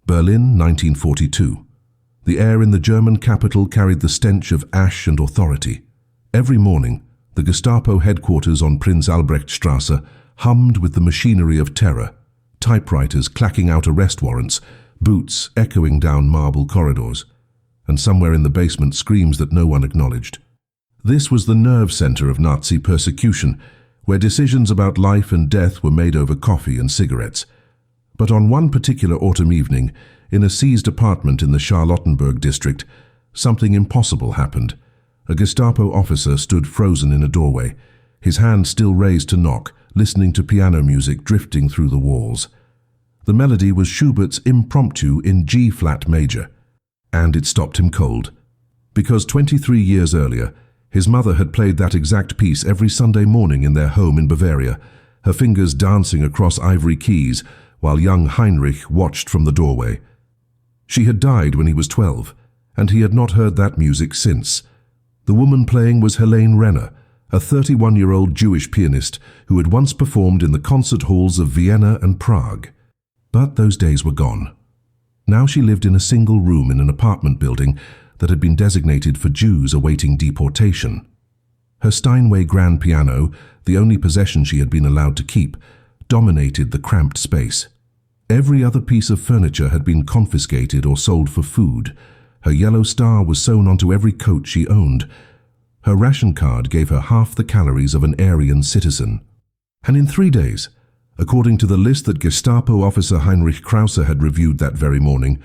Berlin, 1942. The air in the German capital carried the stench of ash and authority. Every morning, the Gestapo headquarters on Prinz Albrechtstrasse hummed with the machinery of terror, typewriters clacking out arrest warrants, boots echoing down marble corridors, and somewhere in the basement screams that no one acknowledged. This was the nerve center of Nazi persecution, where decisions about life and death were made over coffee and cigarettes. But on one particular autumn evening, in a seized apartment in the Charlottenburg district, something impossible happened. A Gestapo officer stood frozen in a doorway, his hand still raised to knock, listening to piano music drifting through the walls. The melody was Schubert's Impromptu in G-flat major, and it stopped him cold. Because 23 years earlier, his mother had played that exact piece every Sunday morning in their home in Bavaria, her fingers dancing across ivory keys while young Heinrich watched from the doorway. She had died when he was 12, and he had not heard that music since. The woman playing was Helene Renner, a 31-year-old Jewish pianist who had once performed in the concert halls of Vienna and Prague. But those days were gone. Now she lived in a single room in an apartment building that had been designated for Jews awaiting deportation. Her Steinway grand piano, the only possession she had been allowed to keep, dominated the cramped space. Every other piece of furniture had been confiscated or sold for food. Her yellow star was sewn onto every coat she owned. Her ration card gave her half the calories of an Aryan citizen. And in 3 days, according to the list that Gestapo officer Heinrich Krause had reviewed that very morning,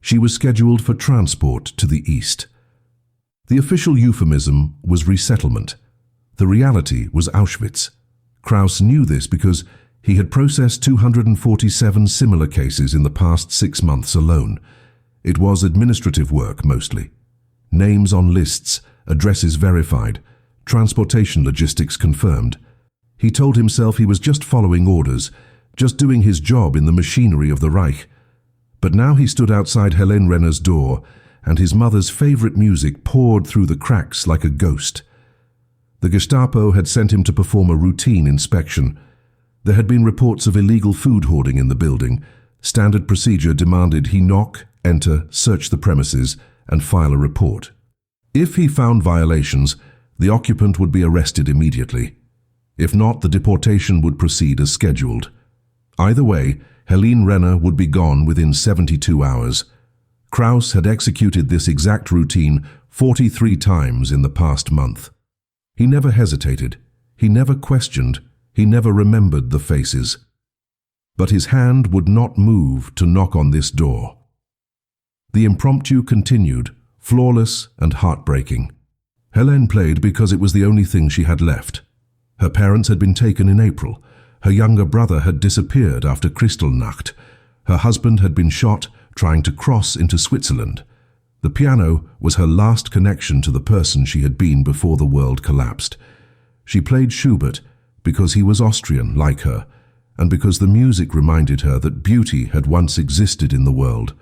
she was scheduled for transport to the east. The official euphemism was resettlement. The reality was Auschwitz. Krause knew this because he had processed 247 similar cases in the past 6 months alone. It was administrative work mostly. Names on lists, addresses verified, transportation logistics confirmed. He told himself he was just following orders, just doing his job in the machinery of the Reich. But now he stood outside Helene Renner's door, and his mother's favorite music poured through the cracks like a ghost. The Gestapo had sent him to perform a routine inspection. There had been reports of illegal food hoarding in the building. Standard procedure demanded he knock, enter, search the premises, and file a report. If he found violations, the occupant would be arrested immediately. If not, the deportation would proceed as scheduled. Either way, Helene Renner would be gone within 72 hours. Krause had executed this exact routine 43 times in the past month. He never hesitated. He never questioned. He never remembered the faces. But his hand would not move to knock on this door. The impromptu continued, flawless and heartbreaking. Helene played because it was the only thing she had left. Her parents had been taken in April. Her younger brother had disappeared after Kristallnacht. Her husband had been shot trying to cross into Switzerland. The piano was her last connection to the person she had been before the world collapsed. She played Schubert because he was Austrian like her, and because the music reminded her that beauty had once existed in the world.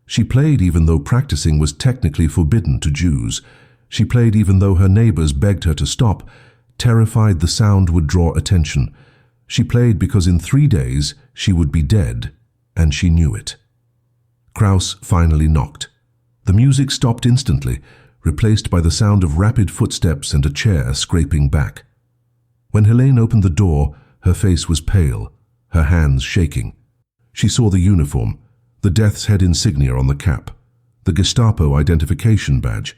She played even though practicing was technically forbidden to Jews. She played even though her neighbors begged her to stop, terrified the sound would draw attention. She played because in 3 days she would be dead, and she knew it. Krause finally knocked. The music stopped instantly, replaced by the sound of rapid footsteps and a chair scraping back. When Helene opened the door, her face was pale, her hands shaking. She saw the uniform, the death's head insignia on the cap, the Gestapo identification badge.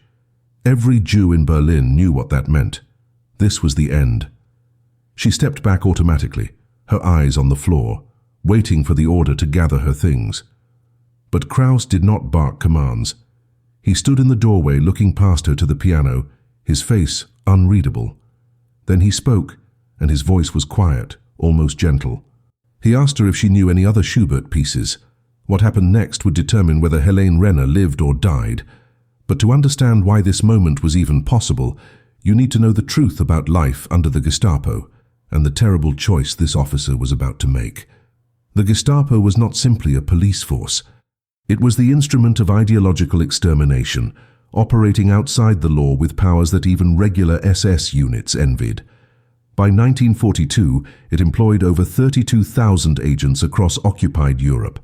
Every Jew in Berlin knew what that meant. This was the end. She stepped back automatically, her eyes on the floor, waiting for the order to gather her things. But Krause did not bark commands. He stood in the doorway looking past her to the piano, his face unreadable. Then he spoke, and his voice was quiet, almost gentle. He asked her if she knew any other Schubert pieces. What happened next would determine whether Helene Renner lived or died. But to understand why this moment was even possible, you need to know the truth about life under the Gestapo and the terrible choice this officer was about to make. The Gestapo was not simply a police force. It was the instrument of ideological extermination, operating outside the law with powers that even regular SS units envied. By 1942, it employed over 32,000 agents across occupied Europe.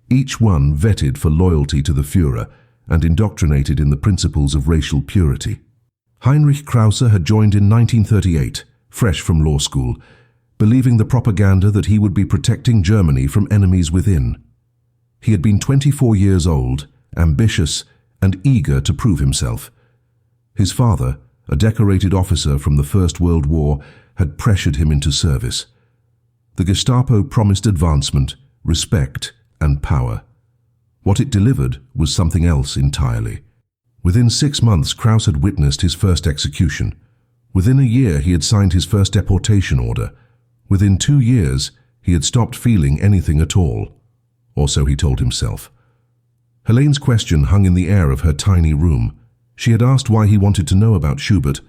each one vetted for loyalty to the Führer and indoctrinated in the principles of racial purity. Heinrich Krause had joined in 1938, fresh from law school, believing the propaganda that he would be protecting Germany from enemies within. He had been 24 years old, ambitious, and eager to prove himself. His father, a decorated officer from the First World War, had pressured him into service. The Gestapo promised advancement, respect, and power. What it delivered was something else entirely. Within 6 months, Krause had witnessed his first execution. Within a year, he had signed his first deportation order. Within 2 years, he had stopped feeling anything at all. Or so he told himself. Helene's question hung in the air of her tiny room. She had asked why he wanted to know about Schubert,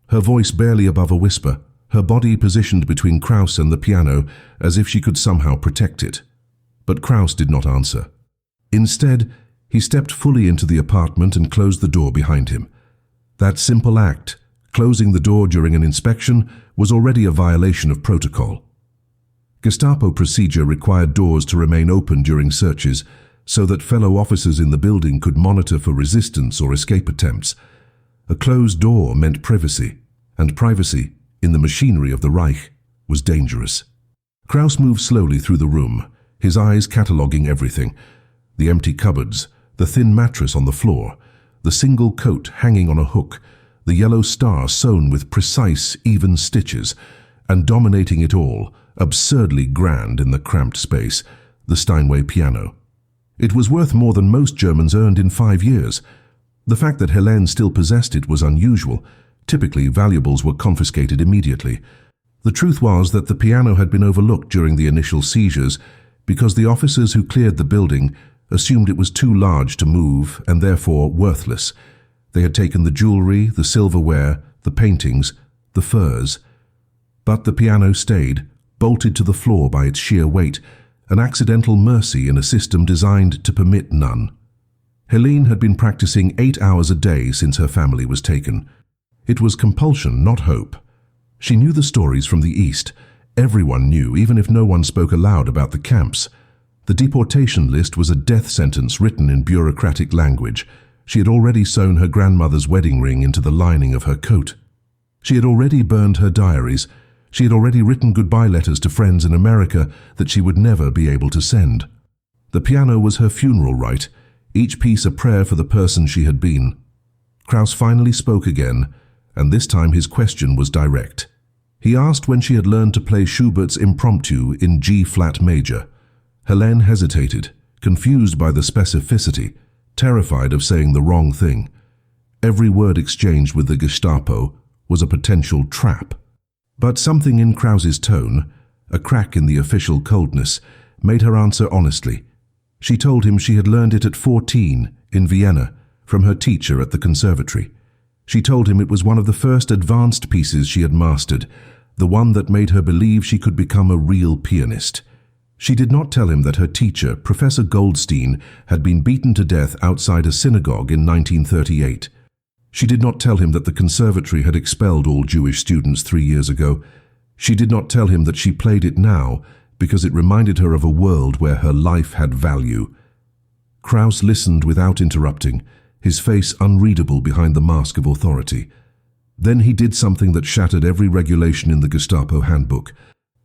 her voice barely above a whisper, her body positioned between Krause and the piano as if she could somehow protect it. But Krause did not answer. Instead, he stepped fully into the apartment and closed the door behind him. That simple act, closing the door during an inspection, was already a violation of protocol. Gestapo procedure required doors to remain open during searches so that fellow officers in the building could monitor for resistance or escape attempts. A closed door meant privacy, and privacy, in the machinery of the Reich, was dangerous. Krause moved slowly through the room, his eyes cataloguing everything. The empty cupboards, the thin mattress on the floor, the single coat hanging on a hook, the yellow star sewn with precise, even stitches, and dominating it all, absurdly grand in the cramped space, the Steinway piano. It was worth more than most Germans earned in 5 years. The fact that Helene still possessed it was unusual. Typically, valuables were confiscated immediately. The truth was that the piano had been overlooked during the initial seizures because the officers who cleared the building assumed it was too large to move and therefore worthless. They had taken the jewelry, the silverware, the paintings, the furs. But the piano stayed, bolted to the floor by its sheer weight, an accidental mercy in a system designed to permit none. Helene had been practicing 8 hours a day since her family was taken. It was compulsion, not hope. She knew the stories from the East. Everyone knew, even if no one spoke aloud about the camps. The deportation list was a death sentence written in bureaucratic language. She had already sewn her grandmother's wedding ring into the lining of her coat. She had already burned her diaries. She had already written goodbye letters to friends in America that she would never be able to send. The piano was her funeral rite, each piece a prayer for the person she had been. Krause finally spoke again, and this time his question was direct. He asked when she had learned to play Schubert's Impromptu in G-flat major. Helene hesitated, confused by the specificity, terrified of saying the wrong thing. Every word exchanged with the Gestapo was a potential trap. But something in Krause's tone, a crack in the official coldness, made her answer honestly. She told him she had learned it at 14 in Vienna from her teacher at the conservatory. She told him it was one of the first advanced pieces she had mastered, the one that made her believe she could become a real pianist. She did not tell him that her teacher, Professor Goldstein, had been beaten to death outside a synagogue in 1938. She did not tell him that the conservatory had expelled all Jewish students 3 years ago. She did not tell him that she played it now because it reminded her of a world where her life had value. Krause listened without interrupting, his face unreadable behind the mask of authority. Then he did something that shattered every regulation in the Gestapo handbook.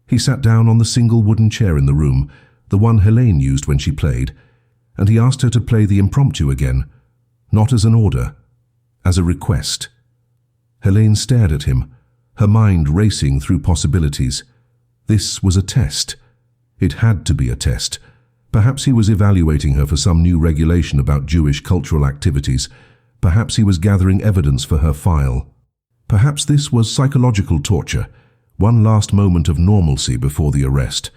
He sat down on the single wooden chair in the room, the one Helene used when she played, and he asked her to play the Impromptu again, not as an order, as a request. Helene stared at him, her mind racing through possibilities. This was a test. It had to be a test. Perhaps he was evaluating her for some new regulation about Jewish cultural activities. Perhaps he was gathering evidence for her file. Perhaps this was psychological torture, one last moment of normalcy before the arrest.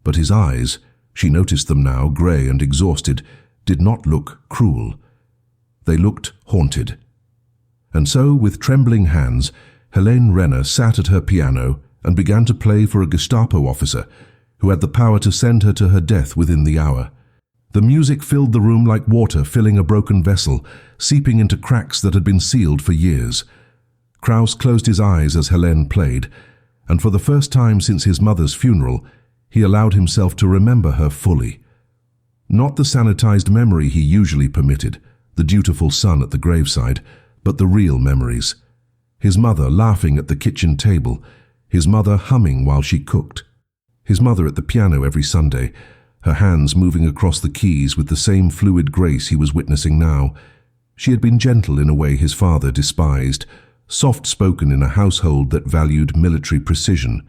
But his eyes, she noticed them now, grey and exhausted, did not look cruel. They looked haunted. And so, with trembling hands, Helene Renner sat at her piano and began to play for a Gestapo officer who had the power to send her to her death within the hour. The music filled the room like water filling a broken vessel, seeping into cracks that had been sealed for years. Krause closed his eyes as Helene played, and for the first time since his mother's funeral, he allowed himself to remember her fully. Not the sanitized memory he usually permitted, the dutiful son at the graveside, but the real memories. His mother laughing at the kitchen table, his mother humming while she cooked. His mother at the piano every Sunday, her hands moving across the keys with the same fluid grace he was witnessing now. She had been gentle in a way his father despised, soft-spoken in a household that valued military precision.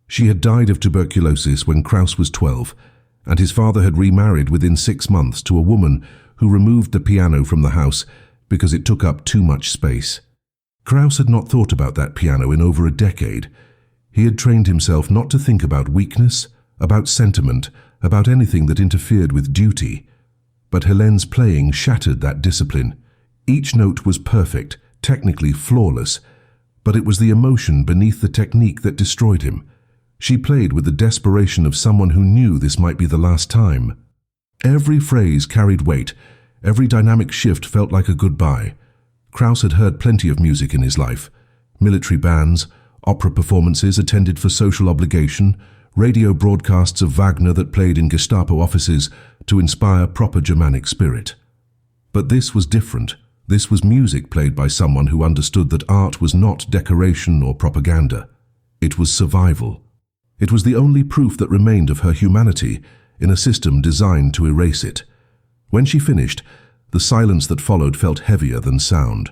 She had died of tuberculosis when Krause was 12, and his father had remarried within 6 months to a woman who removed the piano from the house because it took up too much space. Krause had not thought about that piano in over a decade. He had trained himself not to think about weakness, about sentiment, about anything that interfered with duty. But Helene's playing shattered that discipline. Each note was perfect, technically flawless, but it was the emotion beneath the technique that destroyed him. She played with the desperation of someone who knew this might be the last time. Every phrase carried weight, every dynamic shift felt like a goodbye. Krause had heard plenty of music in his life. Military bands, opera performances attended for social obligation, radio broadcasts of Wagner that played in Gestapo offices to inspire proper Germanic spirit. But this was different. This was music played by someone who understood that art was not decoration or propaganda. It was survival. It was the only proof that remained of her humanity in a system designed to erase it. When she finished, the silence that followed felt heavier than sound.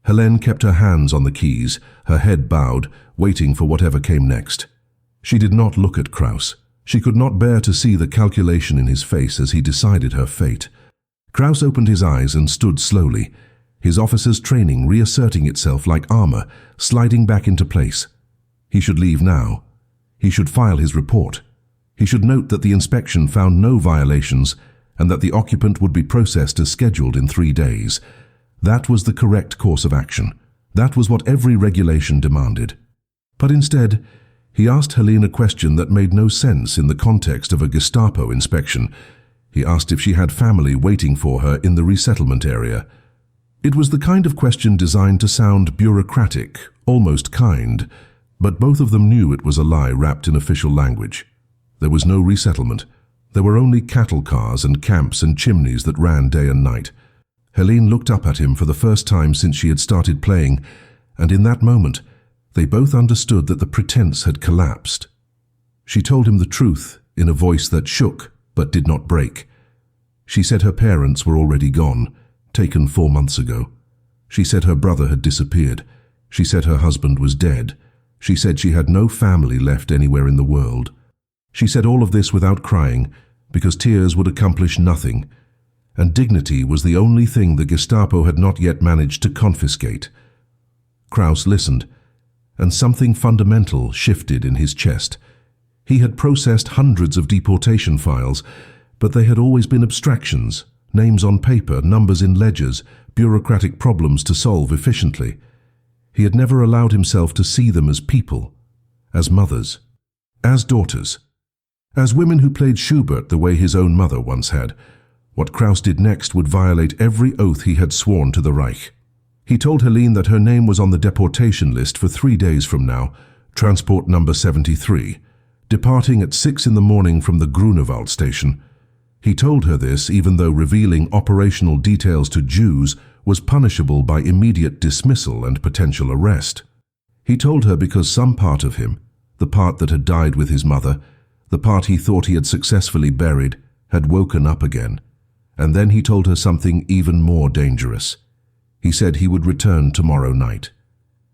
Helene kept her hands on the keys, her head bowed, waiting for whatever came next. She did not look at Krause. She could not bear to see the calculation in his face as he decided her fate. Krause opened his eyes and stood slowly, his officer's training reasserting itself like armor, sliding back into place. He should leave now. He should file his report. He should note that the inspection found no violations and that the occupant would be processed as scheduled in 3 days. That was the correct course of action. That was what every regulation demanded. But instead, he asked Helene a question that made no sense in the context of a Gestapo inspection. He asked if she had family waiting for her in the resettlement area. It was the kind of question designed to sound bureaucratic, almost kind, but both of them knew it was a lie wrapped in official language. There was no resettlement. There were only cattle cars and camps and chimneys that ran day and night. Helene looked up at him for the first time since she had started playing, and in that moment, they both understood that the pretense had collapsed. She told him the truth in a voice that shook but did not break. She said her parents were already gone, taken 4 months ago. She said her brother had disappeared. She said her husband was dead. She said she had no family left anywhere in the world. She said all of this without crying, because tears would accomplish nothing, and dignity was the only thing the Gestapo had not yet managed to confiscate. Krause listened, and something fundamental shifted in his chest. He had processed hundreds of deportation files, but they had always been abstractions, names on paper, numbers in ledgers, bureaucratic problems to solve efficiently. He had never allowed himself to see them as people, as mothers, as daughters, as women who played Schubert the way his own mother once had. What Krause did next would violate every oath he had sworn to the Reich. He told Helene that her name was on the deportation list for 3 days from now, transport number 73, departing at 6 in the morning from the Grunewald station. He told her this even though revealing operational details to Jews was punishable by immediate dismissal and potential arrest. He told her because some part of him, the part that had died with his mother, the part he thought he had successfully buried, had woken up again. And then he told her something even more dangerous. He said he would return tomorrow night.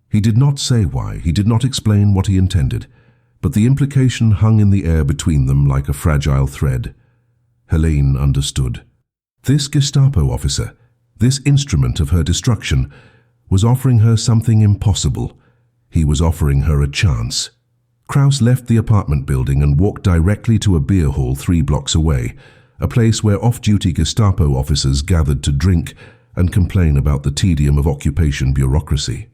He did not say why, he did not explain what he intended, but the implication hung in the air between them like a fragile thread. Helene understood. This Gestapo officer, this instrument of her destruction, was offering her something impossible. He was offering her a chance. Krause left the apartment building and walked directly to a beer hall 3 blocks away, a place where off-duty Gestapo officers gathered to drink and complain about the tedium of occupation bureaucracy.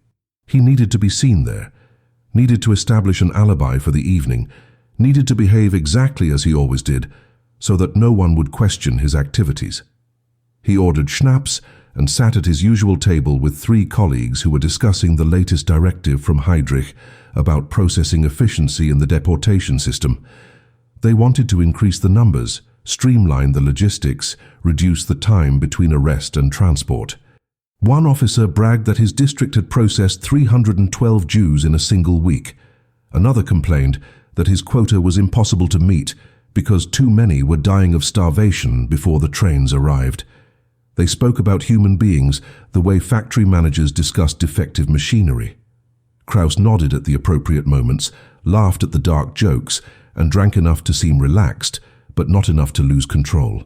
He needed to be seen there, needed to establish an alibi for the evening, needed to behave exactly as he always did, so that no one would question his activities. He ordered schnapps and sat at his usual table with 3 colleagues who were discussing the latest directive from Heinrich about processing efficiency in the deportation system. They wanted to increase the numbers, streamline the logistics, reduce the time between arrest and transport. One officer bragged that his district had processed 312 Jews in a single week. Another complained that his quota was impossible to meet because too many were dying of starvation before the trains arrived. They spoke about human beings the way factory managers discussed defective machinery. Krause nodded at the appropriate moments, laughed at the dark jokes, and drank enough to seem relaxed, but not enough to lose control.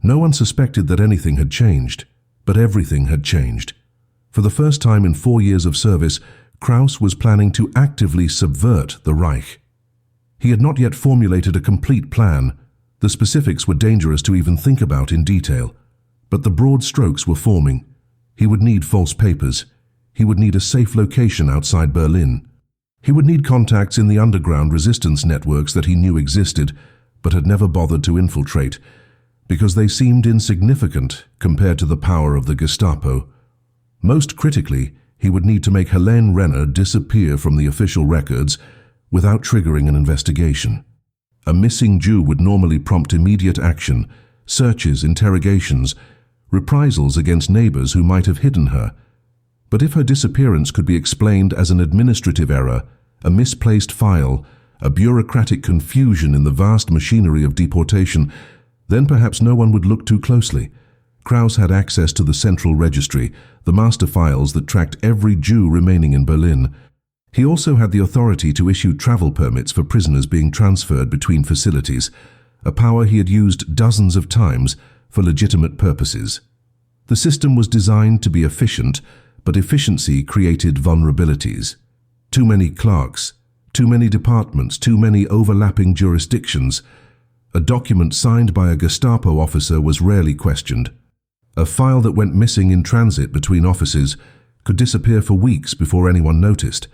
No one suspected that anything had changed, but everything had changed. For the first time in 4 years of service, Krause was planning to actively subvert the Reich. He had not yet formulated a complete plan. The specifics were dangerous to even think about in detail. But the broad strokes were forming. He would need false papers. He would need a safe location outside Berlin. He would need contacts in the underground resistance networks that he knew existed, but had never bothered to infiltrate, because they seemed insignificant compared to the power of the Gestapo. Most critically, he would need to make Helene Renner disappear from the official records without triggering an investigation. A missing Jew would normally prompt immediate action, searches, interrogations, reprisals against neighbors who might have hidden her. But if her disappearance could be explained as an administrative error, a misplaced file, a bureaucratic confusion in the vast machinery of deportation, then perhaps no one would look too closely. Krause had access to the central registry, the master files that tracked every Jew remaining in Berlin. He also had the authority to issue travel permits for prisoners being transferred between facilities, a power he had used dozens of times for legitimate purposes. The system was designed to be efficient, but efficiency created vulnerabilities. Too many clerks, too many departments, too many overlapping jurisdictions. A document signed by a Gestapo officer was rarely questioned. A file that went missing in transit between offices could disappear for weeks before anyone noticed.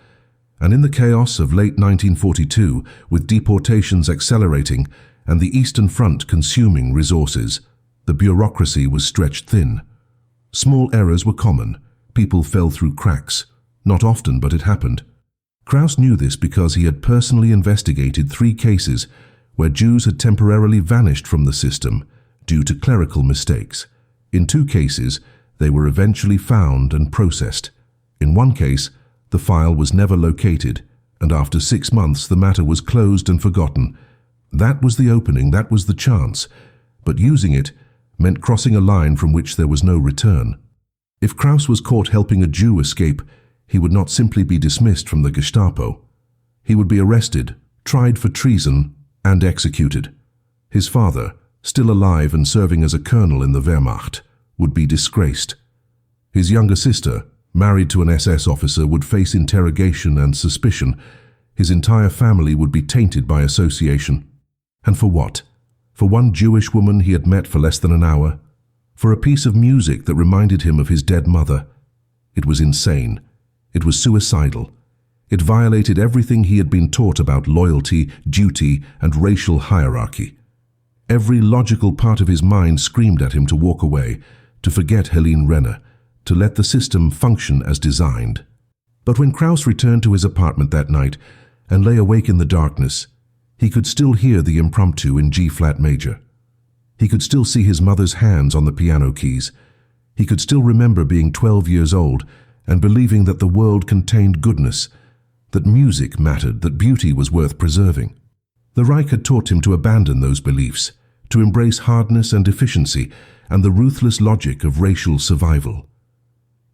And in the chaos of late 1942, with deportations accelerating and the Eastern Front consuming resources, the bureaucracy was stretched thin. Small errors were common. People fell through cracks. Not often, but it happened. Krause knew this because he had personally investigated 3 cases where Jews had temporarily vanished from the system due to clerical mistakes. In 2 cases, they were eventually found and processed. In one case, the file was never located, and after 6 months the matter was closed and forgotten. That was the opening, that was the chance, but using it meant crossing a line from which there was no return. If Krause was caught helping a Jew escape, he would not simply be dismissed from the Gestapo. He would be arrested, tried for treason, and executed. His father, still alive and serving as a colonel in the Wehrmacht, would be disgraced. His younger sister, married to an SS officer, would face interrogation and suspicion. His entire family would be tainted by association. And for what? For one Jewish woman he had met for less than an hour? For a piece of music that reminded him of his dead mother? It was insane. It was suicidal. It violated everything he had been taught about loyalty, duty, and racial hierarchy. Every logical part of his mind screamed at him to walk away, to forget Helene Renner, to let the system function as designed. But when Krause returned to his apartment that night and lay awake in the darkness, he could still hear the impromptu in G-flat major. He could still see his mother's hands on the piano keys. He could still remember being 12 years old and believing that the world contained goodness, that music mattered, that beauty was worth preserving. The Reich had taught him to abandon those beliefs, to embrace hardness and efficiency and the ruthless logic of racial survival.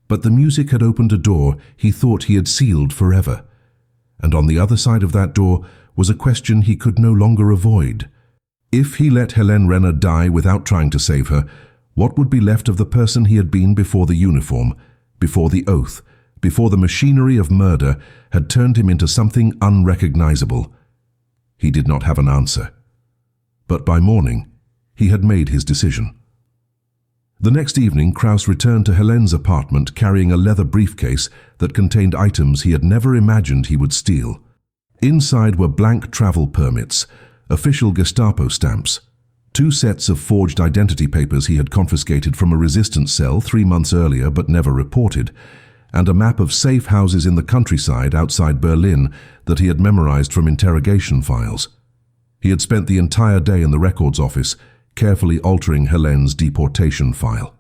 But the music had opened a door he thought he had sealed forever. And on the other side of that door was a question he could no longer avoid. If he let Helene Renner die without trying to save her, what would be left of the person he had been before the uniform, before the oath, before the machinery of murder had turned him into something unrecognizable? He did not have an answer. But by morning, he had made his decision. The next evening, Krause returned to Helene's apartment carrying a leather briefcase that contained items he had never imagined he would steal. Inside were blank travel permits, official Gestapo stamps, 2 sets of forged identity papers he had confiscated from a resistance cell 3 months earlier but never reported, and a map of safe houses in the countryside outside Berlin that he had memorized from interrogation files. He had spent the entire day in the records office, carefully altering Helene's deportation file.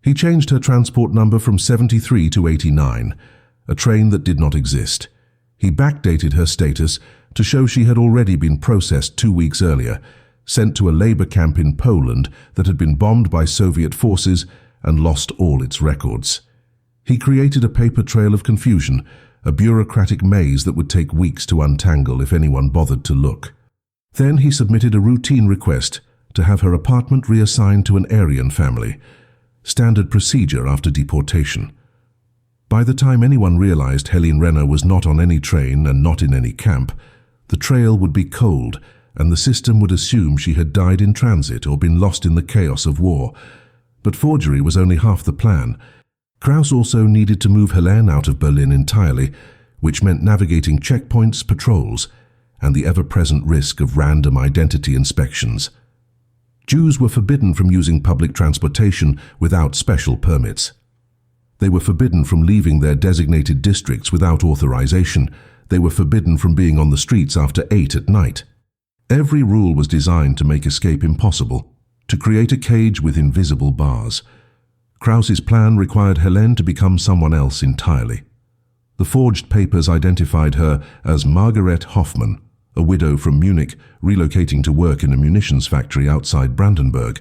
He changed her transport number from 73 to 89, a train that did not exist. He backdated her status to show she had already been processed 2 weeks earlier, sent to a labor camp in Poland that had been bombed by Soviet forces and lost all its records. He created a paper trail of confusion, a bureaucratic maze that would take weeks to untangle if anyone bothered to look. Then he submitted a routine request to have her apartment reassigned to an Aryan family, standard procedure after deportation. By the time anyone realized Helene Renner was not on any train and not in any camp, the trail would be cold and the system would assume she had died in transit or been lost in the chaos of war. But forgery was only half the plan. Krause also needed to move Helene out of Berlin entirely, which meant navigating checkpoints, patrols, and the ever-present risk of random identity inspections. Jews were forbidden from using public transportation without special permits. They were forbidden from leaving their designated districts without authorization. They were forbidden from being on the streets after 8 at night. Every rule was designed to make escape impossible, to create a cage with invisible bars. Krause's plan required Helene to become someone else entirely. The forged papers identified her as Margaret Hoffmann, a widow from Munich relocating to work in a munitions factory outside Brandenburg.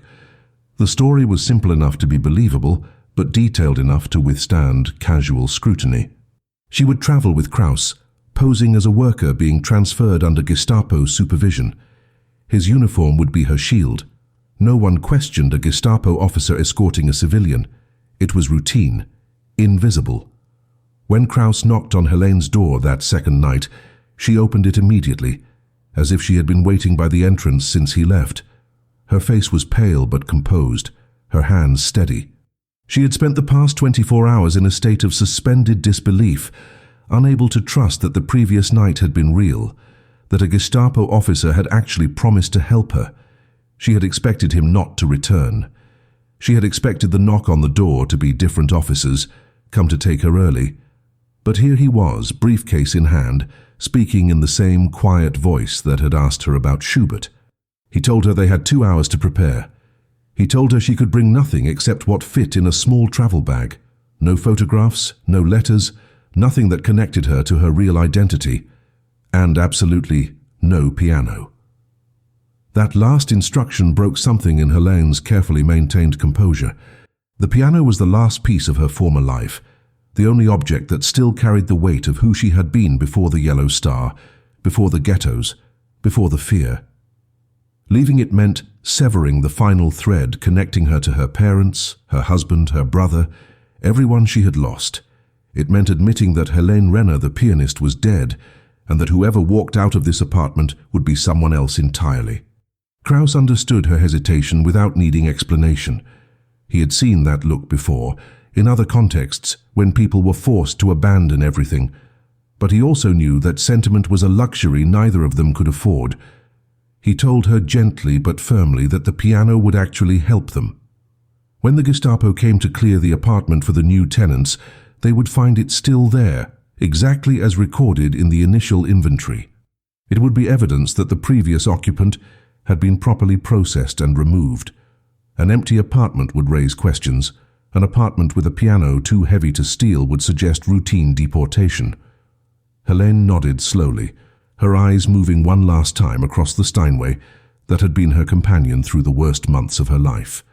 The story was simple enough to be believable, but detailed enough to withstand casual scrutiny. She would travel with Krause, posing as a worker being transferred under Gestapo supervision. His uniform would be her shield. No one questioned a Gestapo officer escorting a civilian. It was routine, invisible. When Krause knocked on Helene's door that second night, she opened it immediately, as if she had been waiting by the entrance since he left. Her face was pale but composed, her hands steady. She had spent the past 24 hours in a state of suspended disbelief, unable to trust that the previous night had been real, that a Gestapo officer had actually promised to help her. She had expected him not to return. She had expected the knock on the door to be different officers, come to take her early. But here he was, briefcase in hand, speaking in the same quiet voice that had asked her about Schubert. He told her they had 2 hours to prepare. He told her she could bring nothing except what fit in a small travel bag. No photographs, no letters, nothing that connected her to her real identity, and absolutely no piano. That last instruction broke something in Helene's carefully maintained composure. The piano was the last piece of her former life, the only object that still carried the weight of who she had been before the Yellow Star, before the ghettos, before the fear. Leaving it meant severing the final thread connecting her to her parents, her husband, her brother, everyone she had lost. It meant admitting that Helene Renner, the pianist, was dead, and that whoever walked out of this apartment would be someone else entirely. Krause understood her hesitation without needing explanation. He had seen that look before, in other contexts, when people were forced to abandon everything. But he also knew that sentiment was a luxury neither of them could afford. He told her gently but firmly that the piano would actually help them. When the Gestapo came to clear the apartment for the new tenants, they would find it still there, exactly as recorded in the initial inventory. It would be evidence that the previous occupant had been properly processed and removed. An empty apartment would raise questions. An apartment with a piano too heavy to steal would suggest routine deportation. Helene nodded slowly, her eyes moving one last time across the Steinway that had been her companion through the worst months of her life.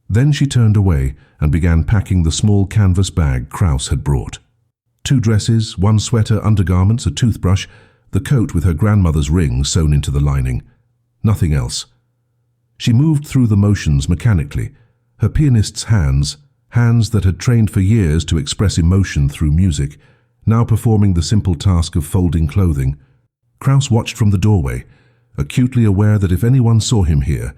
Then she turned away and began packing the small canvas bag Krause had brought. 2 dresses, 1 sweater, undergarments, a toothbrush, the coat with her grandmother's ring sewn into the lining. Nothing else. She moved through the motions mechanically, her pianist's hands that had trained for years to express emotion through music, now performing the simple task of folding clothing. Krause watched from the doorway, acutely aware that if anyone saw him here,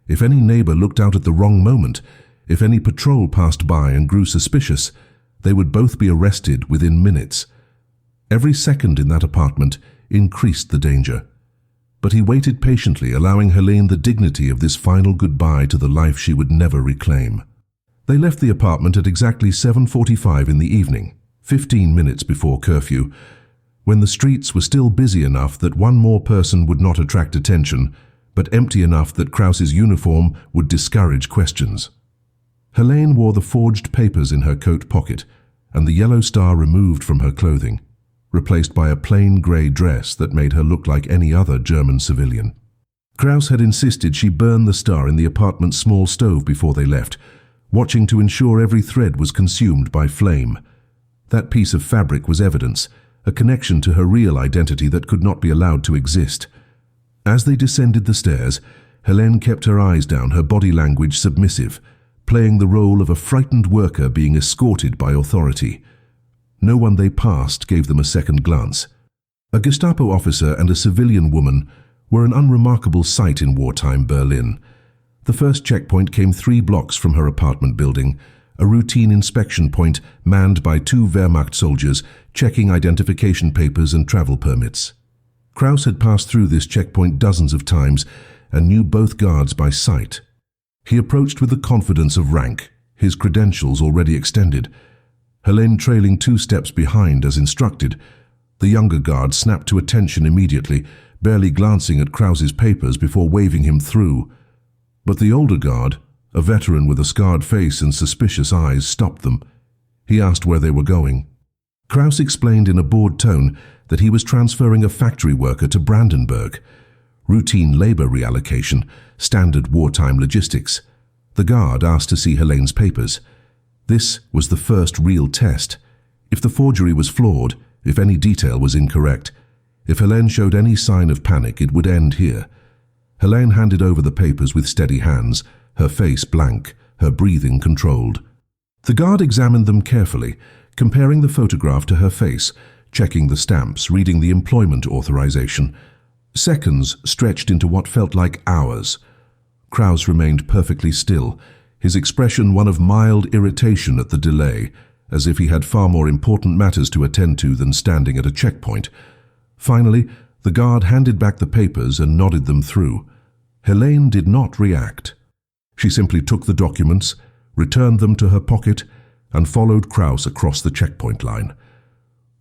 if any neighbor looked out at the wrong moment, if any patrol passed by and grew suspicious, they would both be arrested within minutes. Every second in that apartment increased the danger. But he waited patiently, allowing Helene the dignity of this final goodbye to the life she would never reclaim. They left the apartment at exactly 7:45 in the evening, 15 minutes before curfew, when the streets were still busy enough that one more person would not attract attention, but empty enough that Krause's uniform would discourage questions. Helene wore the forged papers in her coat pocket and the yellow star removed from her clothing, replaced by a plain grey dress that made her look like any other German civilian. Krause had insisted she burn the star in the apartment's small stove before they left, watching to ensure every thread was consumed by flame. That piece of fabric was evidence, a connection to her real identity that could not be allowed to exist. As they descended the stairs, Helene kept her eyes down, her body language submissive, playing the role of a frightened worker being escorted by authority. No one they passed gave them a second glance. A Gestapo officer and a civilian woman were an unremarkable sight in wartime Berlin. The first checkpoint came 3 blocks from her apartment building, a routine inspection point manned by 2 Wehrmacht soldiers checking identification papers and travel permits. Krause had passed through this checkpoint dozens of times and knew both guards by sight. He approached with the confidence of rank, his credentials already extended. Helene trailing 2 steps behind as instructed. The younger guard snapped to attention immediately, barely glancing at Krause's papers before waving him through. But the older guard, a veteran with a scarred face and suspicious eyes, stopped them. He asked where they were going. Krause explained in a bored tone that he was transferring a factory worker to Brandenburg. Routine labor reallocation, standard wartime logistics. The guard asked to see Helene's papers. This was the first real test. If the forgery was flawed, if any detail was incorrect, if Helene showed any sign of panic, it would end here. Helene handed over the papers with steady hands, her face blank, her breathing controlled. The guard examined them carefully, comparing the photograph to her face, checking the stamps, reading the employment authorization. Seconds stretched into what felt like hours. Krause remained perfectly still, his expression one of mild irritation at the delay, as if he had far more important matters to attend to than standing at a checkpoint. Finally, the guard handed back the papers and nodded them through. Helene did not react. She simply took the documents, returned them to her pocket, and followed Krause across the checkpoint line.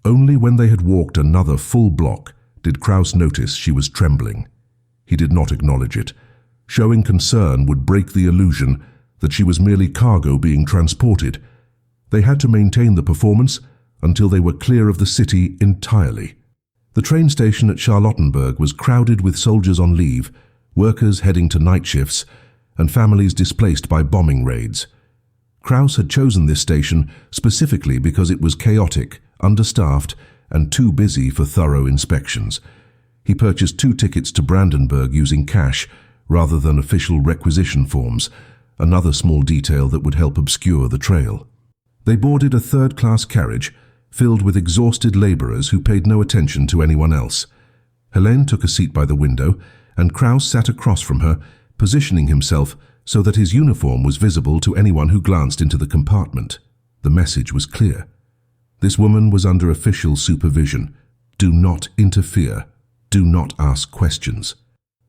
Only when they had walked another full block did Krause notice she was trembling. He did not acknowledge it. Showing concern would break the illusion that she was merely cargo being transported. They had to maintain the performance until they were clear of the city entirely. The train station at Charlottenburg was crowded with soldiers on leave, workers heading to night shifts, and families displaced by bombing raids. Krause had chosen this station specifically because it was chaotic, understaffed, and too busy for thorough inspections. He purchased 2 tickets to Brandenburg using cash rather than official requisition forms, another small detail that would help obscure the trail. They boarded a third-class carriage filled with exhausted laborers who paid no attention to anyone else. Helene took a seat by the window, and Krause sat across from her, positioning himself so that his uniform was visible to anyone who glanced into the compartment. The message was clear. This woman was under official supervision. Do not interfere. Do not ask questions.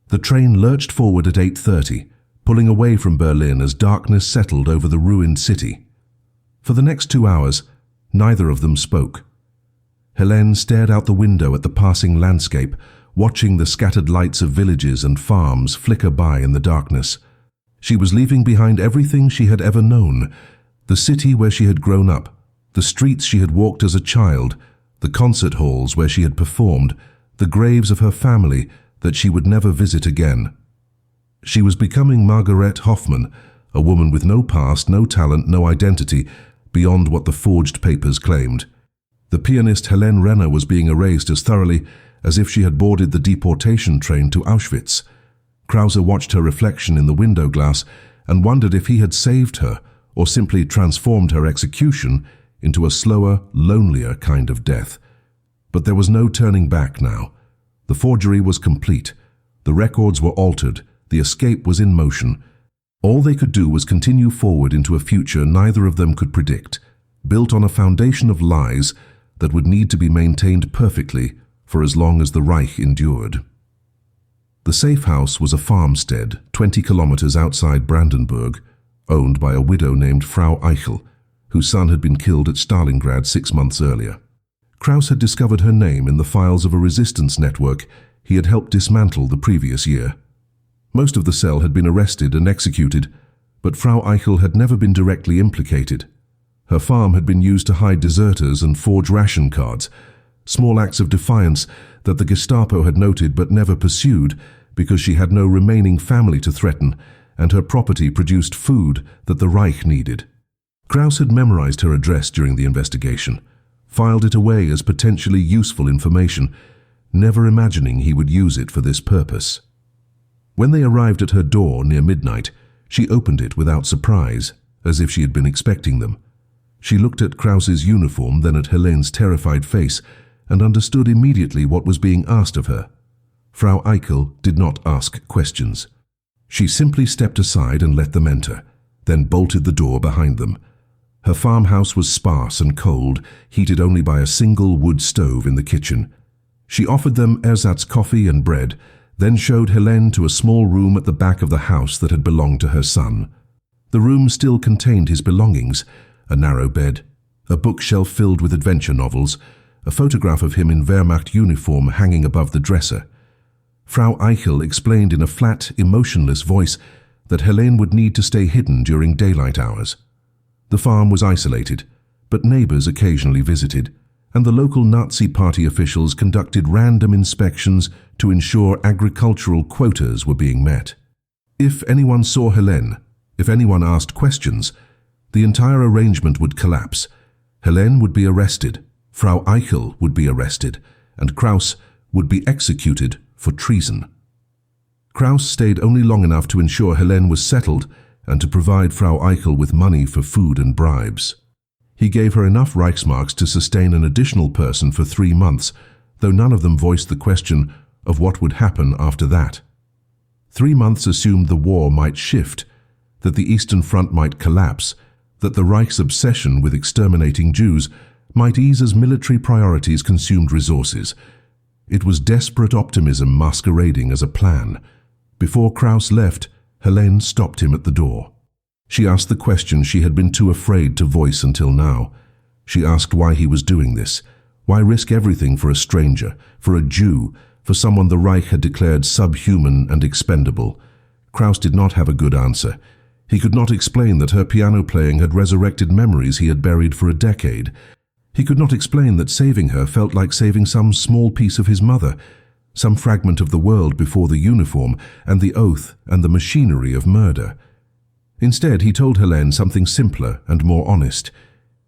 The train lurched forward at 8:30, pulling away from Berlin as darkness settled over the ruined city. For the next 2 hours, neither of them spoke. Helene stared out the window at the passing landscape, watching the scattered lights of villages and farms flicker by in the darkness. She was leaving behind everything she had ever known, the city where she had grown up, the streets she had walked as a child, the concert halls where she had performed, the graves of her family that she would never visit again. She was becoming Margaret Hoffmann, a woman with no past, no talent, no identity, beyond what the forged papers claimed. The pianist Helene Renner was being erased as thoroughly as if she had boarded the deportation train to Auschwitz. Krause watched her reflection in the window glass and wondered if he had saved her or simply transformed her execution into a slower, lonelier kind of death. But there was no turning back now. The forgery was complete. The records were altered. The escape was in motion. All they could do was continue forward into a future neither of them could predict, built on a foundation of lies that would need to be maintained perfectly for as long as the Reich endured. The safe house was a farmstead 20 kilometers outside Brandenburg, owned by a widow named Frau Eichel, whose son had been killed at Stalingrad 6 months earlier. Krause had discovered her name in the files of a resistance network he had helped dismantle the previous year. Most of the cell had been arrested and executed, but Frau Eichel had never been directly implicated. Her farm had been used to hide deserters and forge ration cards, small acts of defiance that the Gestapo had noted but never pursued because she had no remaining family to threaten, and her property produced food that the Reich needed. Krause had memorized her address during the investigation, filed it away as potentially useful information, never imagining he would use it for this purpose. When they arrived at her door near midnight, she opened it without surprise, as if she had been expecting them. She looked at Krause's uniform, then at Helene's terrified face, and understood immediately what was being asked of her. Frau Eichel did not ask questions. She simply stepped aside and let them enter, then bolted the door behind them. Her farmhouse was sparse and cold, heated only by a single wood stove in the kitchen. She offered them ersatz coffee and bread, then showed Helene to a small room at the back of the house that had belonged to her son. The room still contained his belongings: a narrow bed, a bookshelf filled with adventure novels, a photograph of him in Wehrmacht uniform hanging above the dresser. Frau Eichel explained in a flat, emotionless voice that Helene would need to stay hidden during daylight hours. The farm was isolated, but neighbors occasionally visited, and the local Nazi Party officials conducted random inspections to ensure agricultural quotas were being met. If anyone saw Helene, if anyone asked questions, the entire arrangement would collapse. Helene would be arrested, Frau Eichel would be arrested, and Krause would be executed for treason. Krause stayed only long enough to ensure Helene was settled and to provide Frau Eichel with money for food and bribes. He gave her enough Reichsmarks to sustain an additional person for 3 months, though none of them voiced the question of what would happen after that. 3 months assumed the war might shift, that the Eastern Front might collapse, that the Reich's obsession with exterminating Jews might ease as military priorities consumed resources. It was desperate optimism masquerading as a plan. Before Krause left, Helene stopped him at the door. She asked the question she had been too afraid to voice until now. She asked why he was doing this. Why risk everything for a stranger, for a Jew, for someone the Reich had declared subhuman and expendable? Krause did not have a good answer. He could not explain that her piano playing had resurrected memories he had buried for a decade. He could not explain that saving her felt like saving some small piece of his mother, some fragment of the world before the uniform and the oath and the machinery of murder. Instead, he told Helene something simpler and more honest.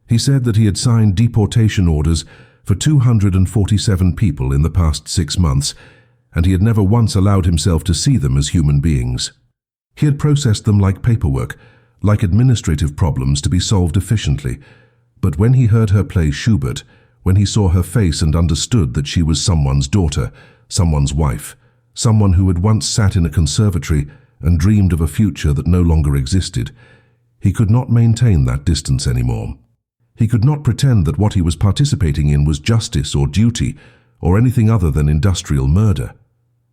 He said that he had signed deportation orders for 247 people in the past 6 months, and he had never once allowed himself to see them as human beings. He had processed them like paperwork, like administrative problems to be solved efficiently. But when he heard her play Schubert, when he saw her face and understood that she was someone's daughter, someone's wife, someone who had once sat in a conservatory and dreamed of a future that no longer existed, he could not maintain that distance anymore. He could not pretend that what he was participating in was justice or duty or anything other than industrial murder.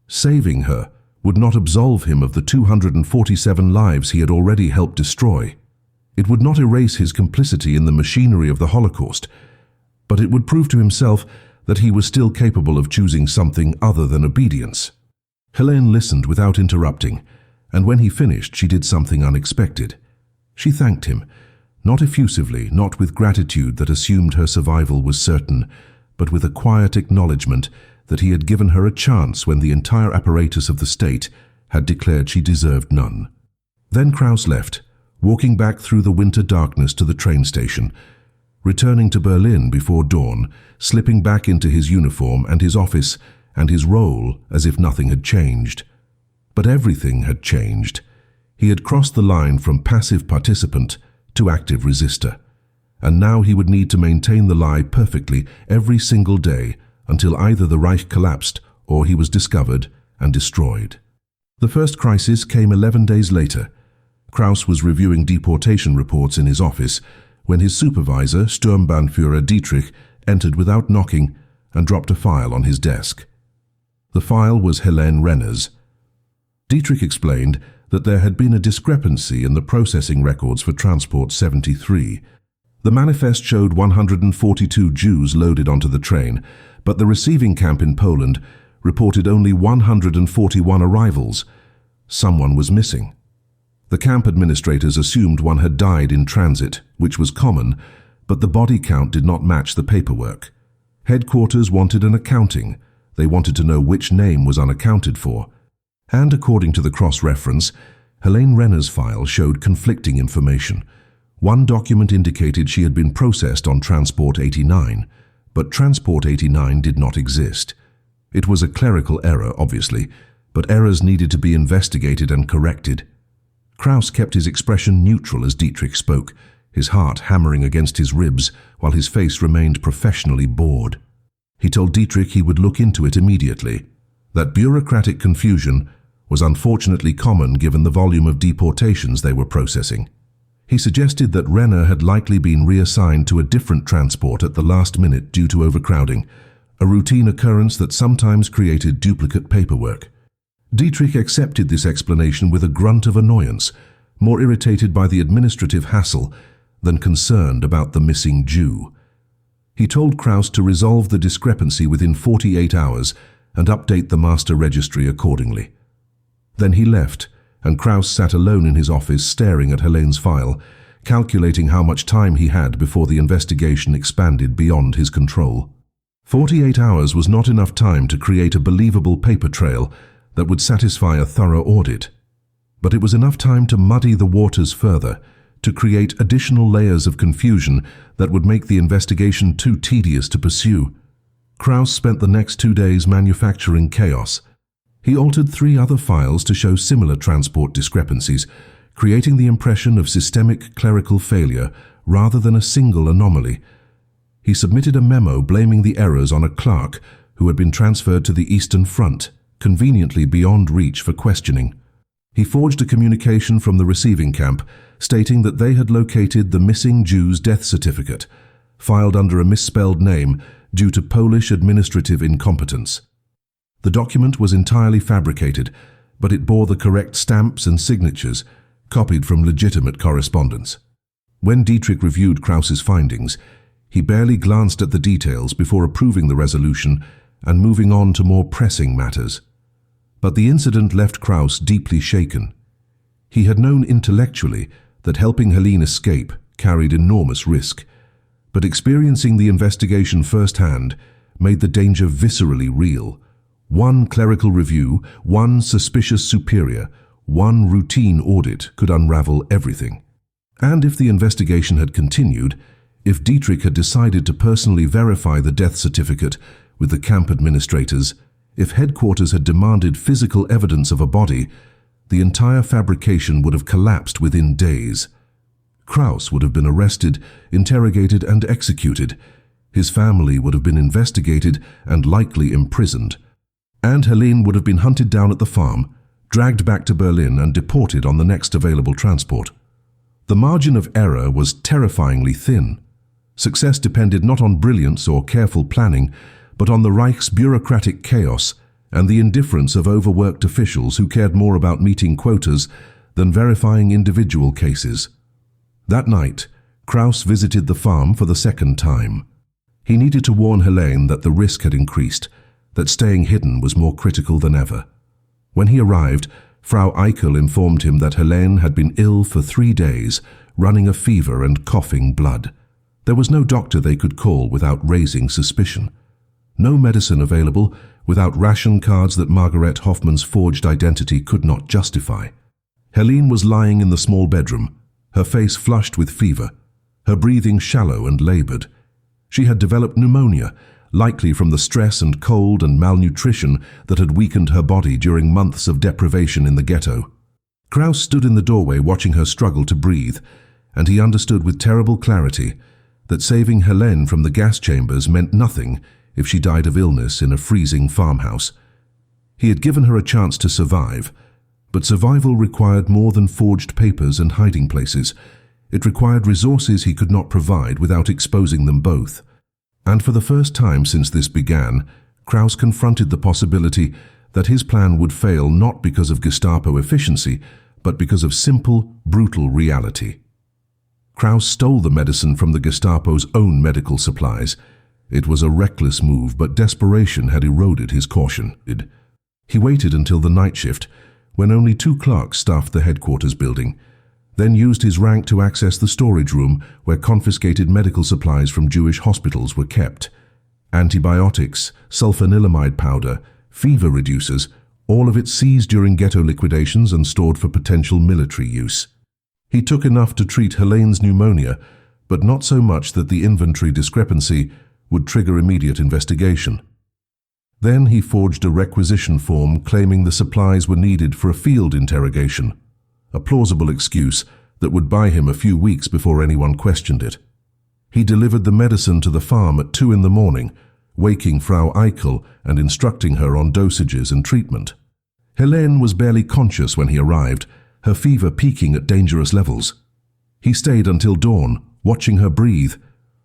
Saving her would not absolve him of the 247 lives he had already helped destroy. It would not erase his complicity in the machinery of the Holocaust, but it would prove to himself that he was still capable of choosing something other than obedience. Helene listened without interrupting, and when he finished, she did something unexpected. She thanked him, not effusively, not with gratitude that assumed her survival was certain, but with a quiet acknowledgement that he had given her a chance when the entire apparatus of the state had declared she deserved none. Then Krause left, walking back through the winter darkness to the train station, returning to Berlin before dawn, slipping back into his uniform and his office and his role as if nothing had changed. But everything had changed. He had crossed the line from passive participant to active resistor, and now he would need to maintain the lie perfectly every single day until either the Reich collapsed or he was discovered and destroyed. The first crisis came 11 days later. Krause was reviewing deportation reports in his office when his supervisor, Sturmbannführer Dietrich, entered without knocking and dropped a file on his desk. The file was Helene Renner's. Dietrich explained that there had been a discrepancy in the processing records for Transport 73. The manifest showed 142 Jews loaded onto the train, but the receiving camp in Poland reported only 141 arrivals. Someone was missing. The camp administrators assumed one had died in transit, which was common, but the body count did not match the paperwork. Headquarters wanted an accounting. They wanted to know which name was unaccounted for. And according to the cross-reference, Helene Renner's file showed conflicting information. One document indicated she had been processed on Transport 89, but Transport 89 did not exist. It was a clerical error, obviously, but errors needed to be investigated and corrected. Krause kept his expression neutral as Dietrich spoke, his heart hammering against his ribs while his face remained professionally bored. He told Dietrich he would look into it immediately. That bureaucratic confusion was unfortunately common given the volume of deportations they were processing. He suggested that Renner had likely been reassigned to a different transport at the last minute due to overcrowding, a routine occurrence that sometimes created duplicate paperwork. Dietrich accepted this explanation with a grunt of annoyance, more irritated by the administrative hassle than concerned about the missing Jew. He told Krause to resolve the discrepancy within 48 hours and update the master registry accordingly. Then he left, and Krause sat alone in his office staring at Helene's file, calculating how much time he had before the investigation expanded beyond his control. 48 hours was not enough time to create a believable paper trail that would satisfy a thorough audit. But it was enough time to muddy the waters further, to create additional layers of confusion that would make the investigation too tedious to pursue. Krause spent the next 2 days manufacturing chaos. He altered 3 other files to show similar transport discrepancies, creating the impression of systemic clerical failure rather than a single anomaly. He submitted a memo blaming the errors on a clerk who had been transferred to the Eastern Front, conveniently beyond reach for questioning. He forged a communication from the receiving camp stating that they had located the missing Jew's death certificate, filed under a misspelled name due to Polish administrative incompetence. The document was entirely fabricated, but it bore the correct stamps and signatures, copied from legitimate correspondence. When Dietrich reviewed Krause's findings, he barely glanced at the details before approving the resolution and moving on to more pressing matters. But the incident left Krause deeply shaken. He had known intellectually that helping Helene escape carried enormous risk, but experiencing the investigation firsthand made the danger viscerally real. One clerical review, one suspicious superior, one routine audit could unravel everything. And if the investigation had continued, if Dietrich had decided to personally verify the death certificate with the camp administrators, if headquarters had demanded physical evidence of a body, the entire fabrication would have collapsed within days. Krause would have been arrested, interrogated, and executed. His family would have been investigated and likely imprisoned. And Helene would have been hunted down at the farm, dragged back to Berlin, and deported on the next available transport. The margin of error was terrifyingly thin. Success depended not on brilliance or careful planning, but on the Reich's bureaucratic chaos and the indifference of overworked officials who cared more about meeting quotas than verifying individual cases. That night, Krause visited the farm for the second time. He needed to warn Helene that the risk had increased, that staying hidden was more critical than ever. When he arrived, Frau Eichel informed him that Helene had been ill for 3 days, running a fever and coughing blood. There was no doctor they could call without raising suspicion. No medicine available without ration cards that Margaret Hoffman's forged identity could not justify. Helene was lying in the small bedroom, her face flushed with fever, her breathing shallow and labored. She had developed pneumonia, likely from the stress and cold and malnutrition that had weakened her body during months of deprivation in the ghetto. Krause stood in the doorway watching her struggle to breathe, and he understood with terrible clarity that saving Helene from the gas chambers meant nothing if she died of illness in a freezing farmhouse. He had given her a chance to survive, but survival required more than forged papers and hiding places. It required resources he could not provide without exposing them both. And for the first time since this began, Krause confronted the possibility that his plan would fail not because of Gestapo efficiency, but because of simple, brutal reality. Krause stole the medicine from the Gestapo's own medical supplies. It was a reckless move, but desperation had eroded his caution. He waited until the night shift, when only 2 clerks staffed the headquarters building, then used his rank to access the storage room where confiscated medical supplies from Jewish hospitals were kept. Antibiotics, sulfanilamide powder, fever reducers, all of it seized during ghetto liquidations and stored for potential military use. He took enough to treat Helene's pneumonia, but not so much that the inventory discrepancy would trigger immediate investigation. Then he forged a requisition form claiming the supplies were needed for a field interrogation, a plausible excuse that would buy him a few weeks before anyone questioned it. He delivered the medicine to the farm at 2 in the morning, waking Frau Eichel and instructing her on dosages and treatment. Helene was barely conscious when he arrived, her fever peaking at dangerous levels. He stayed until dawn, watching her breathe,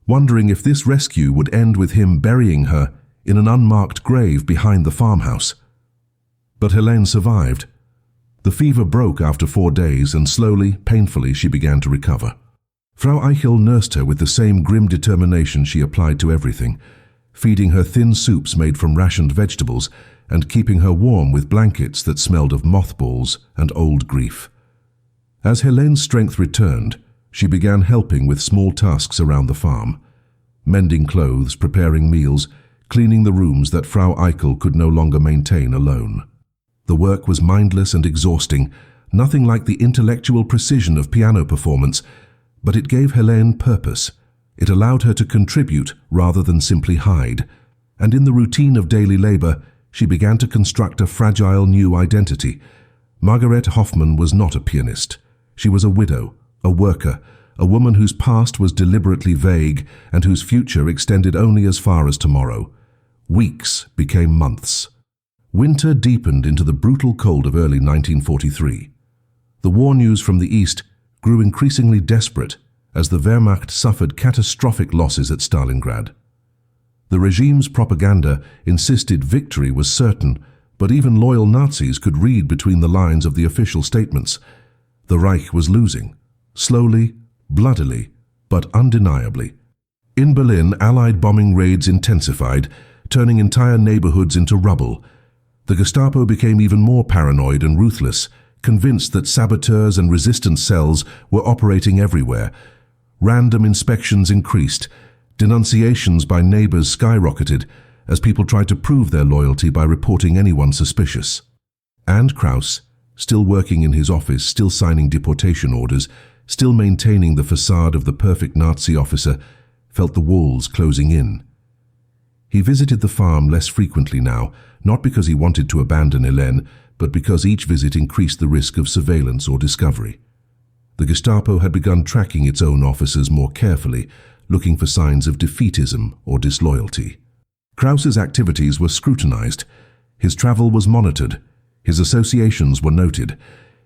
wondering if this rescue would end with him burying her in an unmarked grave behind the farmhouse. But Helene survived. The fever broke after 4 days, and slowly, painfully, she began to recover. Frau Eichel nursed her with the same grim determination she applied to everything, feeding her thin soups made from rationed vegetables and keeping her warm with blankets that smelled of mothballs and old grief. As Helene's strength returned, she began helping with small tasks around the farm, mending clothes, preparing meals, cleaning the rooms that Frau Eichel could no longer maintain alone. The work was mindless and exhausting, nothing like the intellectual precision of piano performance, but it gave Helene purpose. It allowed her to contribute rather than simply hide, and in the routine of daily labor, she began to construct a fragile new identity. Margaret Hoffmann was not a pianist. She was a widow, a worker, a woman whose past was deliberately vague and whose future extended only as far as tomorrow. Weeks became months. Winter deepened into the brutal cold of early 1943. The war news from the East grew increasingly desperate as the Wehrmacht suffered catastrophic losses at Stalingrad. The regime's propaganda insisted victory was certain, but even loyal Nazis could read between the lines of the official statements. The Reich was losing, slowly, bloodily, but undeniably. In Berlin, Allied bombing raids intensified, turning entire neighborhoods into rubble. The Gestapo became even more paranoid and ruthless, convinced that saboteurs and resistance cells were operating everywhere. Random inspections increased. Denunciations by neighbors skyrocketed as people tried to prove their loyalty by reporting anyone suspicious. And Krause, still working in his office, still signing deportation orders, still maintaining the facade of the perfect Nazi officer, felt the walls closing in. He visited the farm less frequently now, not because he wanted to abandon Helene, but because each visit increased the risk of surveillance or discovery. The Gestapo had begun tracking its own officers more carefully, looking for signs of defeatism or disloyalty. Krause's activities were scrutinized. His travel was monitored. His associations were noted.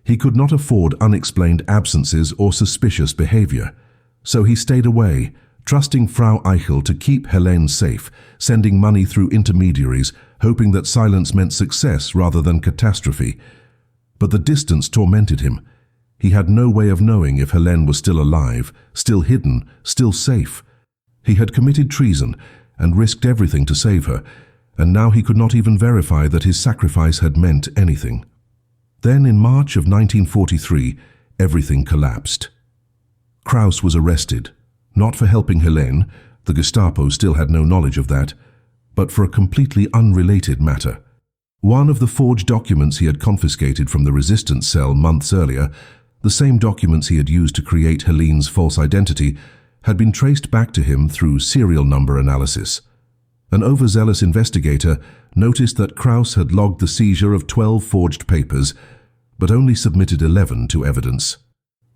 He could not afford unexplained absences or suspicious behavior. So he stayed away, trusting Frau Eichel to keep Helene safe, sending money through intermediaries, hoping that silence meant success rather than catastrophe. But the distance tormented him. He had no way of knowing if Helene was still alive, still hidden, still safe. He had committed treason and risked everything to save her, and now he could not even verify that his sacrifice had meant anything. Then in March of 1943, everything collapsed. Krause was arrested, not for helping Helene, the Gestapo still had no knowledge of that, but for a completely unrelated matter. One of the forged documents he had confiscated from the resistance cell months earlier, the same documents he had used to create Helene's false identity, had been traced back to him through serial number analysis. An overzealous investigator noticed that Krause had logged the seizure of 12 forged papers, but only submitted 11 to evidence.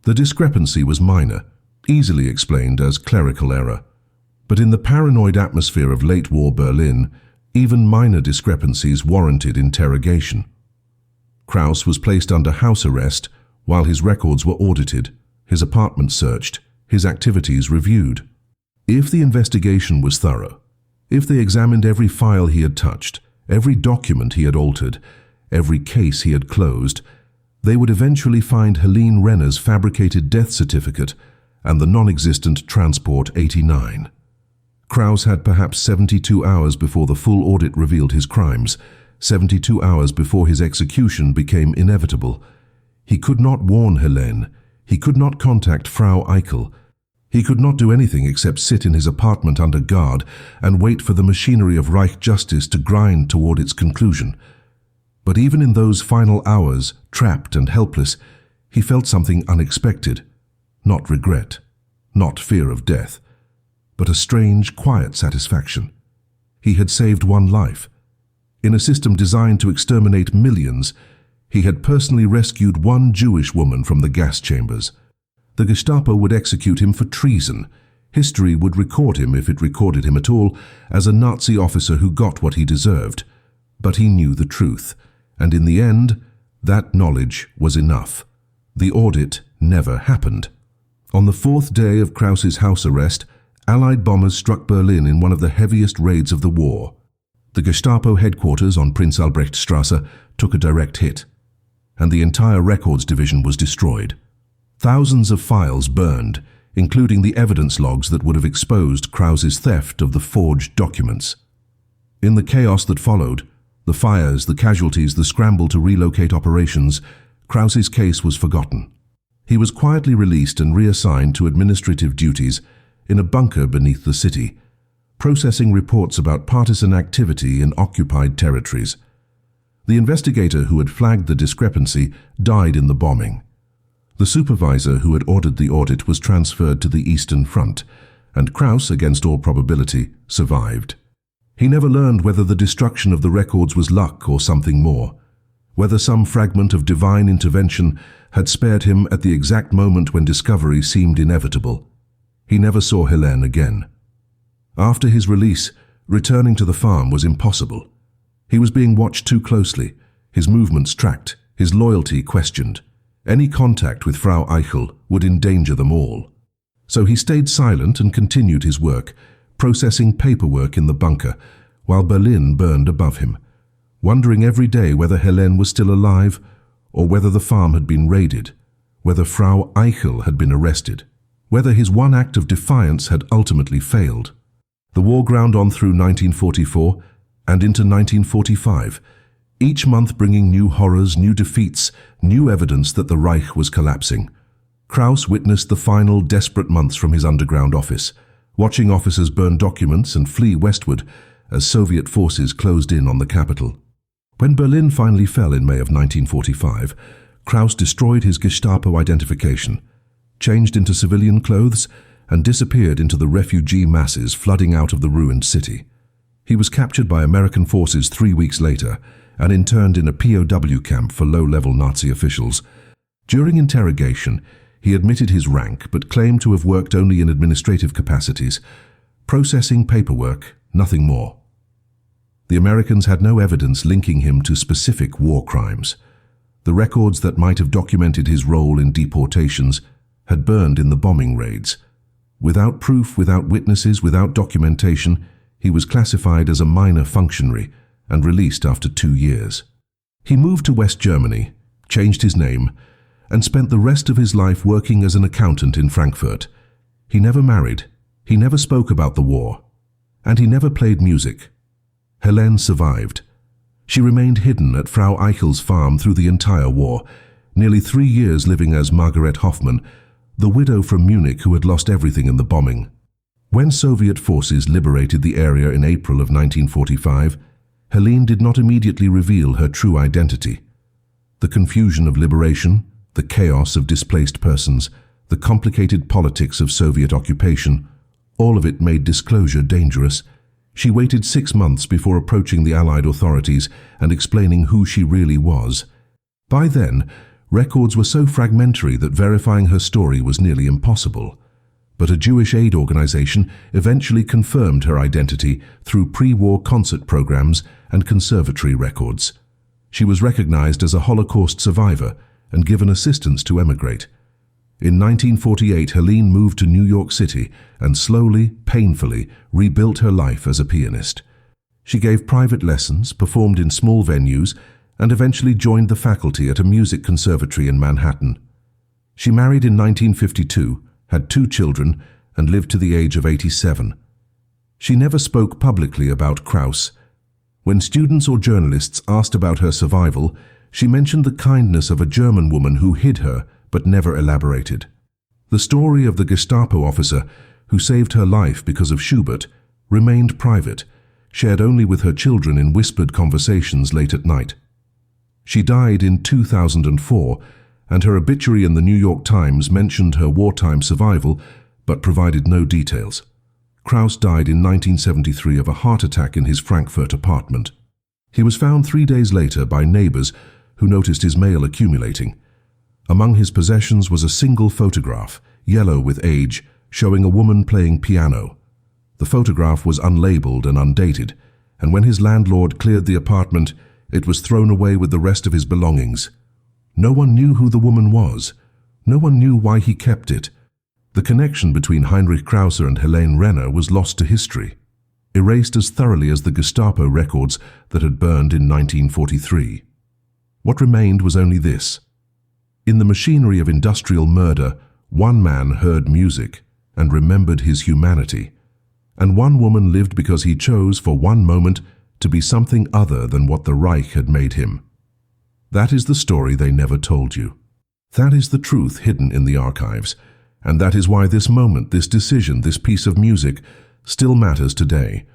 The discrepancy was minor, easily explained as clerical error. But in the paranoid atmosphere of late-war Berlin, even minor discrepancies warranted interrogation. Krause was placed under house arrest while his records were audited, his apartment searched, his activities reviewed. If the investigation was thorough, if they examined every file he had touched, every document he had altered, every case he had closed, they would eventually find Helene Renner's fabricated death certificate and the non-existent Transport 89. Krause had perhaps 72 hours before the full audit revealed his crimes, 72 hours before his execution became inevitable. He could not warn Helene. He could not contact Frau Eichel. He could not do anything except sit in his apartment under guard and wait for the machinery of Reich justice to grind toward its conclusion. But even in those final hours, trapped and helpless, he felt something unexpected. Not regret, not fear of death, but a strange, quiet satisfaction. He had saved one life. In a system designed to exterminate millions, he had personally rescued one Jewish woman from the gas chambers. The Gestapo would execute him for treason. History would record him, if it recorded him at all, as a Nazi officer who got what he deserved. But he knew the truth, and in the end, that knowledge was enough. The audit never happened. On the fourth day of Krause's house arrest, Allied bombers struck Berlin in one of the heaviest raids of the war. The Gestapo headquarters on Prinz Albrechtstrasse took a direct hit, and the entire records division was destroyed. Thousands of files burned, including the evidence logs that would have exposed Krause's theft of the forged documents. In the chaos that followed, the fires, the casualties, the scramble to relocate operations, Krause's case was forgotten. He was quietly released and reassigned to administrative duties in a bunker beneath the city, processing reports about partisan activity in occupied territories. The investigator who had flagged the discrepancy died in the bombing. The supervisor who had ordered the audit was transferred to the Eastern Front, and Krause, against all probability, survived. He never learned whether the destruction of the records was luck or something more, whether some fragment of divine intervention had spared him at the exact moment when discovery seemed inevitable. He never saw Helene again. After his release, returning to the farm was impossible. He was being watched too closely, his movements tracked, his loyalty questioned. Any contact with Frau Eichel would endanger them all. So he stayed silent and continued his work, processing paperwork in the bunker, while Berlin burned above him, wondering every day whether Helene was still alive, or whether the farm had been raided, whether Frau Eichel had been arrested, whether his one act of defiance had ultimately failed. The war ground on through 1944 and into 1945, each month bringing new horrors, new defeats, new evidence that the Reich was collapsing. Krause witnessed the final desperate months from his underground office, watching officers burn documents and flee westward as Soviet forces closed in on the capital. When Berlin finally fell in May of 1945, Krause destroyed his Gestapo identification, changed into civilian clothes, and disappeared into the refugee masses flooding out of the ruined city. He was captured by American forces 3 weeks later and interned in a POW camp for low-level Nazi officials. During interrogation, he admitted his rank but claimed to have worked only in administrative capacities, processing paperwork, nothing more. The Americans had no evidence linking him to specific war crimes. The records that might have documented his role in deportations had burned in the bombing raids. Without proof, without witnesses, without documentation, he was classified as a minor functionary and released after 2 years. He moved to West Germany, changed his name, and spent the rest of his life working as an accountant in Frankfurt. He never married, he never spoke about the war, and he never played music. Helene survived. She remained hidden at Frau Eichel's farm through the entire war, nearly 3 years living as Margaret Hoffmann, the widow from Munich who had lost everything in the bombing. When Soviet forces liberated the area in April of 1945, Helene did not immediately reveal her true identity. The confusion of liberation, the chaos of displaced persons, the complicated politics of Soviet occupation, all of it made disclosure dangerous. She waited 6 months before approaching the Allied authorities and explaining who she really was. By then, records were so fragmentary that verifying her story was nearly impossible. But a Jewish aid organization eventually confirmed her identity through pre-war concert programs and conservatory records. She was recognized as a Holocaust survivor and given assistance to emigrate. In 1948, Helene moved to New York City and slowly, painfully, rebuilt her life as a pianist. She gave private lessons, performed in small venues, and eventually joined the faculty at a music conservatory in Manhattan. She married in 1952, had 2 children, and lived to the age of 87. She never spoke publicly about Krause. When students or journalists asked about her survival, she mentioned the kindness of a German woman who hid her but never elaborated. The story of the Gestapo officer who saved her life because of Schubert remained private, shared only with her children in whispered conversations late at night. She died in 2004, and her obituary in the New York Times mentioned her wartime survival but provided no details. Krause died in 1973 of a heart attack in his Frankfurt apartment. He was found 3 days later by neighbors who noticed his mail accumulating. Among his possessions was a single photograph, yellow with age, showing a woman playing piano. The photograph was unlabeled and undated, and when his landlord cleared the apartment, it was thrown away with the rest of his belongings. No one knew who the woman was. No one knew why he kept it. The connection between Heinrich Krause and Helene Renner was lost to history, erased as thoroughly as the Gestapo records that had burned in 1943. What remained was only this. In the machinery of industrial murder, one man heard music and remembered his humanity, and one woman lived because he chose for one moment to be something other than what the Reich had made him. That is the story they never told you. That is the truth hidden in the archives, and that is why this moment, this decision, this piece of music still matters today.